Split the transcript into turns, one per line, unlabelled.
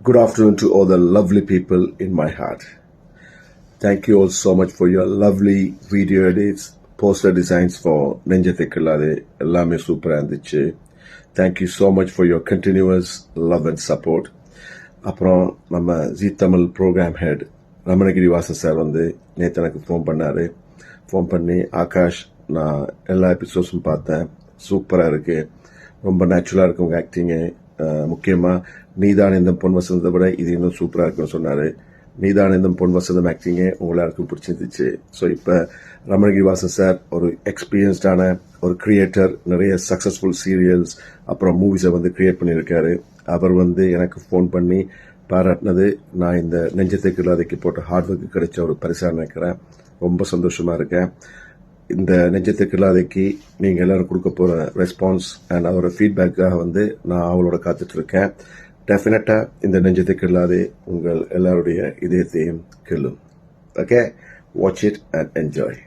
Good afternoon to all the lovely people in my heart. Thank you all so much for your lovely video edits, poster designs for Ninja Thekkalade. எல்லாமே சூப்பராக இருந்துச்சு. Thank you so much for your continuous love and support. அப்புறம் நம்ம Zee Tamil program head Ramanagiri Vasan sir வந்து நேற்று எனக்கு phone பண்ணி ஆகாஷ் நான் எல்லா எபிசோட்ஸும் பார்த்தேன், சூப்பராக இருக்குது, ரொம்ப நேச்சுரலாக இருக்குது உங்கள் ஆக்டிங்கு, முக்கியமாக நீதானந்தம் பொன் வசந்தத்தை விட இது இன்னும் சூப்பராக இருக்குன்னு சொன்னார். நீதானந்தம் பொன் வசந்தம் ஆக்டிங்கே எல்லாருக்கும் பிடிச்சிருந்துச்சு. ஸோ இப்போ ரமணகிரி வாசன் சார் ஒரு எக்ஸ்பீரியன்ஸ்டான ஒரு கிரியேட்டர், நிறைய சக்ஸஸ்ஃபுல் சீரியல்ஸ் அப்புறம் மூவிஸை வந்து கிரியேட் பண்ணியிருக்காரு. அவர் வந்து எனக்கு ஃபோன் பண்ணி பாராட்டினது நான் இந்த நெஞ்சத்துக்கு இல்லாதைக்கு போட்ட ஹார்ட் ஒர்க்கு கிடைச்ச ஒரு பரிசாக நினைக்கிறேன். ரொம்ப சந்தோஷமாக இருக்கேன். இந்த நெஞ்சத்துக்கு இல்லாதைக்கு நீங்கள் எல்லோரும் கொடுக்க போகிற ரெஸ்பான்ஸ் அண்ட் அதோட ஃபீட்பேக்காக வந்து நான் அவளோட காத்துட்ருக்கேன். டெஃபினட்டாக இந்த நெஞ்சத்துக்கு இல்லாதே உங்கள் எல்லாருடைய இதயத்தையும் கிள்ளும். Okay, watch it and enjoy.